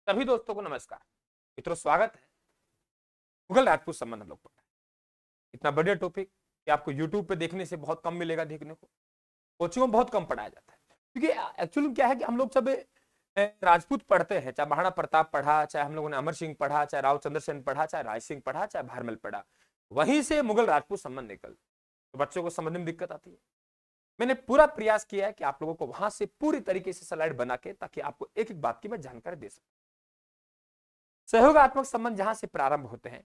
सभी दोस्तों को नमस्कार। मित्रों, स्वागत है। मुगल राजपूत संबंध हम लोग पढ़ रहे हैं। इतना बढ़िया टॉपिक कि आपको YouTube पे देखने से बहुत कम मिलेगा देखने को। कोचिंग में बहुत कम पढ़ाया जाता है, क्योंकि एक्चुअली क्या है कि हम लोग सब राजपूत पढ़ते हैं। चाहे महाराणा प्रताप पढ़ा, चाहे हम लोगों ने अमर सिंह पढ़ा, चाहे राव चंद्र सेन पढ़ा, चाहे राय सिंह पढ़ा, चाहे भारमल पढ़ा, वहीं से मुगल राजपूत संबंध निकल तो बच्चों को समझने में दिक्कत आती है। मैंने पूरा प्रयास किया है कि आप लोगों को वहां से पूरी तरीके से स्लाइड बना के, ताकि आपको एक एक बात की मैं जानकारी दे सकूं। सहयोगात्मक संबंध जहां से प्रारंभ होते हैं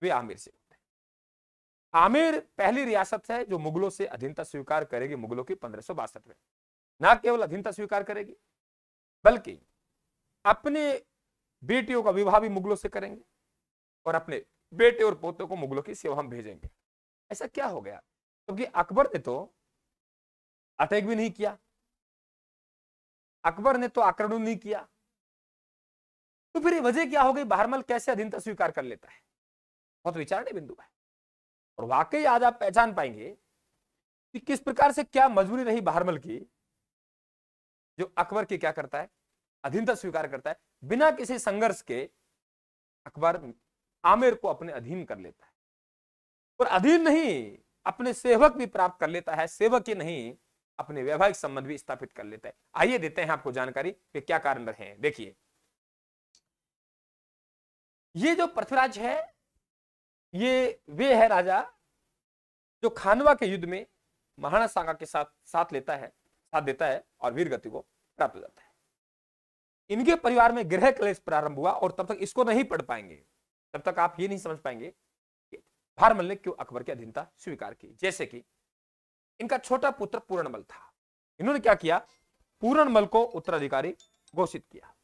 वे आमिर से होते हैं। आमिर पहली रियासत है जो मुगलों से अधीनता स्वीकार करेगी। मुगलों की 1562 में ना केवल अधीनता स्वीकार करेगी, बल्कि अपने बेटियों का विवाह भी मुगलों से करेंगे और अपने बेटे और पोतों को मुगलों की सेवा में भेजेंगे। ऐसा क्या हो गया? क्योंकि अकबर ने तो अटैक भी नहीं किया, अकबर ने तो आक्रमण नहीं किया, तो फिर वजह क्या हो गई? भारमल कैसे अधीनता स्वीकार कर लेता है? बहुत विचारने बिंदु है। और वाकई आज आप पहचान पाएंगे कि किस प्रकार से क्या मजबूरी रही भारमल की, जो अकबर की क्या करता है, अधीनता स्वीकार करता है। बिना किसी संघर्ष के अकबर आमिर को अपने अधीन कर लेता है, और अधीन नहीं, अपने सेवक भी प्राप्त कर लेता है। सेवक ही नहीं, अपने वैवाहिक संबंध भी स्थापित कर लेता है। आइए देते हैं आपको जानकारी कि क्या कारण रहे हैं। देखिए, ये जो पृथ्वीराज है, ये वे है राजा जो खानवा के युद्ध में महाराणा सांगा के साथ देता है और वीर गति को प्राप्त हो जाता है। इनके परिवार में गृह क्लेश प्रारंभ हुआ, और तब तक इसको नहीं पढ़ पाएंगे, तब तक आप ये नहीं समझ पाएंगे कि भारमल ने क्यों अकबर की अधीनता स्वीकार की। जैसे कि इनका छोटा पुत्र पूर्णमल था। इन्होंने क्या किया? पूर्णमल को उत्तराधिकारी घोषित किया।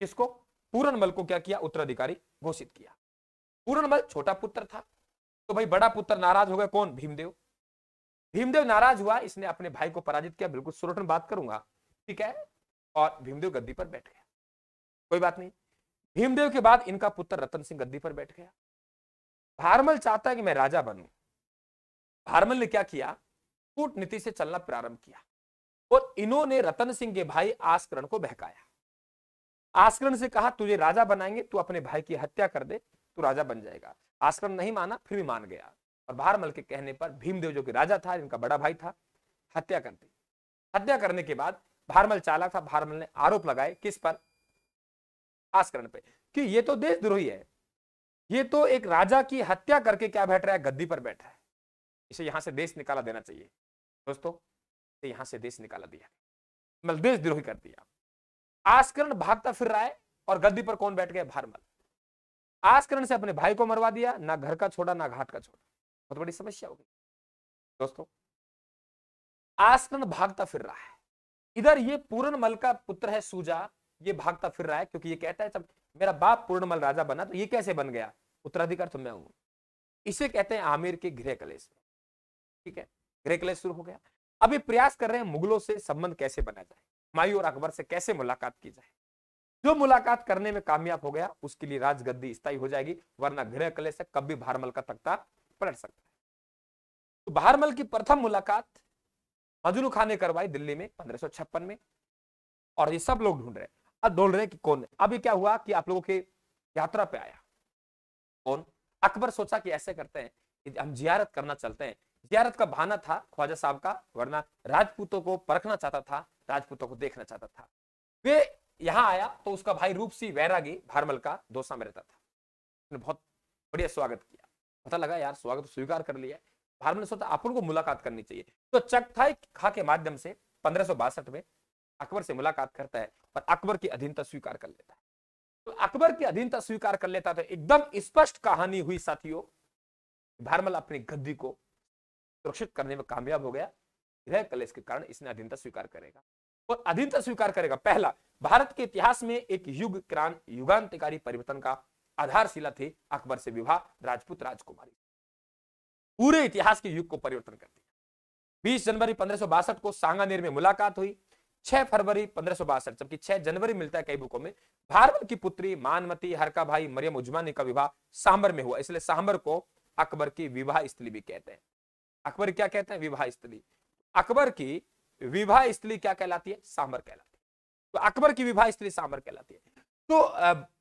किसको? पूर्णमल को क्या किया? उत्तराधिकारी घोषित किया। पूर्णमल छोटा पुत्र था, तो भाई बड़ा पुत्र नाराज हो गया। कौन? भीमदेव। भीमदेव नाराज हुआ, इसने अपने भाई को पराजित किया। बिल्कुल सुरट में बात करूंगा, ठीक है। और भीमदेव गद्दी पर बैठ गया। कोई बात नहीं। भीमदेव के बाद इनका पुत्र रतन सिंह गद्दी पर बैठ गया। भारमल चाहता है कि मैं राजा बनूं। भारमल ने क्या किया? कूटनीति से चलना प्रारंभ किया, और इन्होंने रतन सिंह के भाई आस्करण को बहकाया। आस्करण से कहा, तुझे राजा बनाएंगे, तू अपने भाई की हत्या कर दे, तू राजा बन जाएगा। आस्करण नहीं माना, फिर भी मान गया, और भारमल के कहने पर भीमदेव जो कि राजा था, इनका बड़ा भाई था, हत्या कर दी। हत्या करने के बाद भारमल चालाक था। भारमल ने आरोप लगाए किस पर? आस्करण पे, कि ये तो देशद्रोही है, ये तो एक राजा की हत्या करके क्या बैठ रहा है? गद्दी पर बैठा है, इसे यहां से देश निकाला देना चाहिए। दोस्तों, यहां से देश निकाला दिया, मतलब देशद्रोही कर दिया। आस्करण भागता फिर रहा है, और गद्दी पर कौन बैठ गया? भारमल। आस्करण से अपने भाई को मरवा दिया, ना घर का छोड़ा ना घाट का छोड़ा। बहुत बड़ी समस्या हो गई दोस्तों। आस्करण भागता फिर रहा है, इधर ये पूर्णमल का पुत्र है सूजा, ये भागता फिर रहा है, क्योंकि ये कहता है जब मेरा बाप पूर्णमल राजा बना तो ये कैसे बन गया? उत्तराधिकार तो मैं हूं। इसे कहते हैं आमिर के गृह कलेश। ठीक है, गृह कलेश शुरू हो गया। अभी प्रयास कर रहे हैं मुगलों से संबंध कैसे बना जाए, हुमायूं और अकबर से कैसे मुलाकात की जाए। जो मुलाकात करने में कामयाब हो गया, उसके लिए राजगद्दी स्थायी हो जाएगी, वरना गृह कलेश से कभी भारमल का तख्ता पलट सकता है। तो भारमल की प्रथम मुलाकात मजनू खान ने करवाई दिल्ली में 1556 में, और ये सब लोग ढूंढ रहे हैं, अब ढूंढ रहे हैं कि कौन है। अभी क्या हुआ कि आप लोगों के यात्रा पे आया कौन? अकबर सोचा कि ऐसे करते हैं, हम जियारत करना चलते हैं। जियारत का बहाना था ख्वाजा साहब का, वरना राजपूतों को परखना चाहता था, राजपूतों को देखना चाहता था। वे यहां आया तो उसका भाई रूपसी वैरागी भारमल का दोसा में रहता था। उसने बहुत बढ़िया स्वागत किया। पता लगा यार स्वागत तो स्वीकार कर लिया। भारमल ने सोचा अपन को मुलाकात करनी चाहिए, तो चगथाई खा के माध्यम से 1562 में अकबर से मुलाकात करता है, और अकबर की अधीनता स्वीकार कर लेता है। तो अकबर की अधीनता स्वीकार कर लेता तो एकदम स्पष्ट कहानी हुई साथियों। भारमल अपनी गद्दी को सुरक्षित करने में कामयाब हो गया। गृह कलेश के कारण इसने अधीनता स्वीकार करेगा, और अधीनता स्वीकार करेगा। पहला भारत के इतिहास में एक युगांतकारी परिवर्तन का आधारशिला थी अकबर से विवाह राजपूत राजकुमारी। पूरे इतिहास के युग को परिवर्तन कर दिया। 20 जनवरी 1562 को सांगानेर में मुलाकात हुई। 6 फरवरी 1562, जबकि 6 जनवरी मिलता है कई बुकों में, भारमल की पुत्री मानमती हरका भाई मरियम उजमानी का विवाह सांबर में हुआ। इसलिए सांबर को अकबर की विवाह स्थली भी कहते हैं। अकबर क्या कहते हैं? विवाह स्थली। अकबर की विवाह स्थली क्या कहलाती है? सांबर कहलाती है। तो अकबर की विवाह स्थली सांबर कहलाती है। तो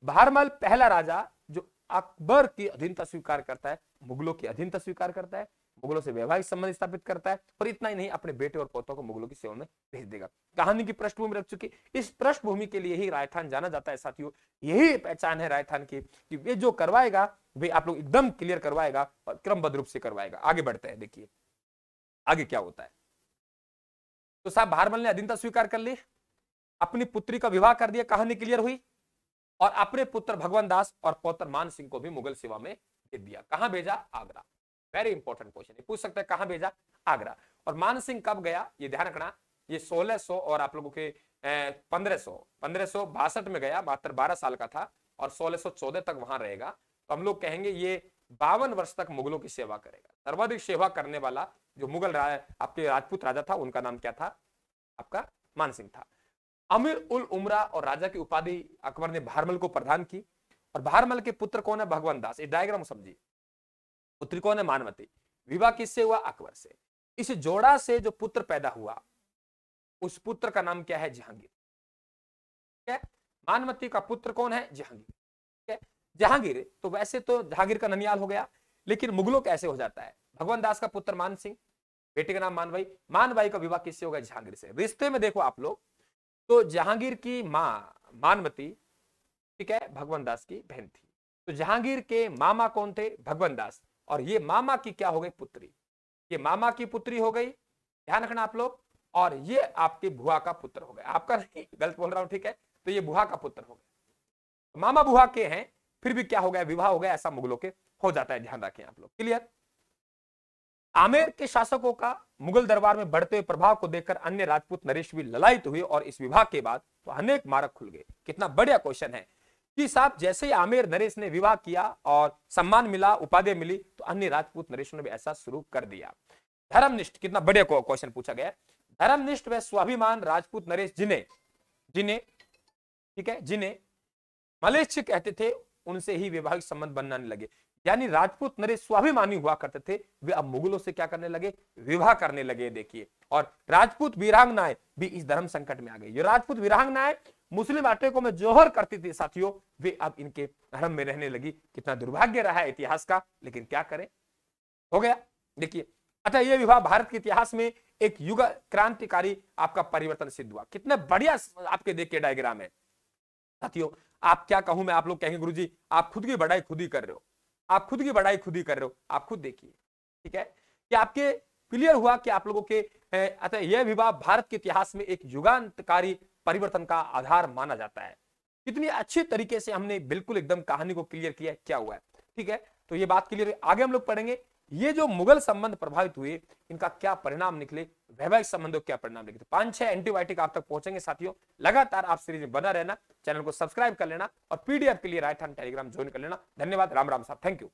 भारमल पहला राजा जो अकबर की अधीनता स्वीकार करता है, मुगलों की अधीनता स्वीकार करता है, मुगलों से वैवाहिक संबंध स्थापित करता है, और इतना ही नहीं अपने बेटे और पोतों को मुगलों की सेवा में भेज देगा। कहानी की पृष्ठभूमि रख चुकी। इस पृष्ठभूमि के लिए ही राजस्थान जाना जाता है साथियों। यही पहचान है राजस्थान की कि वे जो करवाएगा वे आप लोग एकदम क्लियर करवाएगा और क्रमबद्ध रूप से करवाएगा। आगे बढ़ते हैं, देखिए आगे क्या होता है। तो साहब भारमल ने अधीनता स्वीकार कर ली, अपनी पुत्री का विवाह कर दिया, कहानी क्लियर हुई, और अपने पुत्र भगवान दास और पौत्र मान सिंह को भी मुगल सेवा में भेज दिया। कहां भेजा? आगरा। वेरी इंपॉर्टेंट क्वेश्चन है, पूछ सकते हैं कहां भेजा? आगरा। और मान सिंह कब गया ये ध्यान रखना, ये 1600 और आप लोगों के 1562 में गया, मात्र 12 साल का था, और 1614 तक वहां रहेगा। तो हम लोग कहेंगे ये 52 वर्ष तक मुगलों की सेवा करेगा। सर्वाधिक सेवा करने वाला जो मुगल आपके राजपूत राजा था, उनका नाम क्या था? आपका मान सिंह था। अमीर उल उमरा और राजा की उपाधि अकबर ने भारमल को प्रदान की। और भारमल के पुत्र कौन है? भगवान दास। इस डायग्राम समझिए। पुत्री कौन है? मानवती। विवाह किससे हुआ? अकबर से। इस जोड़ा से जो पुत्र पैदा हुआ उस पुत्र का नाम क्या है? जहांगीर। ठीक है, मानवती का पुत्र कौन है? जहांगीर। ठीक है, जहांगीर तो वैसे तो जहांगीर का ननियाल हो गया, लेकिन मुगलों कैसे हो जाता है? भगवान दास का पुत्र मान सिंह, बेटे का नाम मानबाई। मानबाई का विवाह किससे होगा? जहांगीर से। रिश्ते में देखो आप लोग, तो जहांगीर की मां मानवती, ठीक है, भगवान दास की बहन थी। तो जहांगीर के मामा कौन थे? भगवान दास। और ये मामा की क्या हो गई? पुत्री। ये मामा की पुत्री हो गई, ध्यान रखना आप लोग। और ये आपकी बुआ का पुत्र हो गया। आपका नहीं, गलत बोल रहा हूं, ठीक है। तो ये बुआ का पुत्र हो गया। तो मामा बुआ के हैं, फिर भी क्या हो गया? विवाह हो गया। ऐसा मुगलों के हो जाता है, ध्यान रखें आप लोग। क्लियर? आमेर के शासकों का मुगल दरबार में बढ़ते हुए प्रभाव को देखकर अन्य राजपूत नरेश भी ललायित हुए, और इस विवाह के बाद तो अनेक मार्ग खुल गए। कितना बढ़िया क्वेश्चन है कि साहब जैसे ही आमेर नरेश ने विवाह किया और सम्मान मिला, उपाधि मिली, तो अन्य राजपूत नरेशों ने भी ऐसा शुरू कर दिया। धर्मनिष्ठ, कितना बढ़िया क्वेश्चन पूछा गया। धर्मनिष्ठ व स्वाभिमान राजपूत नरेश जिन्हें जिन्हें ठीक है, जिन्हें मलेच्छ कहते थे, उनसे ही वैवाहिक संबंध बनने लगे। यानी राजपूत नरेश स्वाभिमानी हुआ करते थे, वे अब मुगलों से क्या करने लगे? विवाह करने लगे। देखिए, और राजपूत वीरांगनाएं भी इस धर्म संकट में आ गई। ये राजपूत वीरांगनाएं मुस्लिम बाटकों में जोहर करती थी साथियों, वे अब इनके धर्म में रहने लगी। कितना दुर्भाग्य रहा है इतिहास का, लेकिन क्या करें, हो गया। देखिए, अतः यह विवाह भारत के इतिहास में एक युग क्रांतिकारी आपका परिवर्तन सिद्ध हुआ। कितने बढ़िया आपके देखिए डायग्राम है साथियों। आप क्या कहूं मैं, आप लोग कहेंगे गुरुजी आप खुद की बढ़ाई खुद ही कर रहे हो, आप खुद की बढ़ाई खुद ही कर रहे हो। आप खुद देखिए, ठीक है, कि आपके क्लियर हुआ कि आप लोगों के अतः यह विवाह भारत के इतिहास में एक युगांतकारी परिवर्तन का आधार माना जाता है। कितनी अच्छी तरीके से हमने बिल्कुल एकदम कहानी को क्लियर किया क्या हुआ है। ठीक है, तो ये बात क्लियर है। आगे हम लोग पढ़ेंगे ये जो मुगल संबंध प्रभावित हुए, इनका क्या परिणाम निकले, वैवाहिक संबंधों क्या परिणाम निकले। 5-6 एंटीबायोटिक आप तक पहुंचेंगे साथियों। लगातार आप सीरीज में बना रहना, चैनल को सब्सक्राइब कर लेना, और पीडीएफ के लिए राइट हैंड टेलीग्राम ज्वाइन कर लेना। धन्यवाद, राम राम साहब, थैंक यू।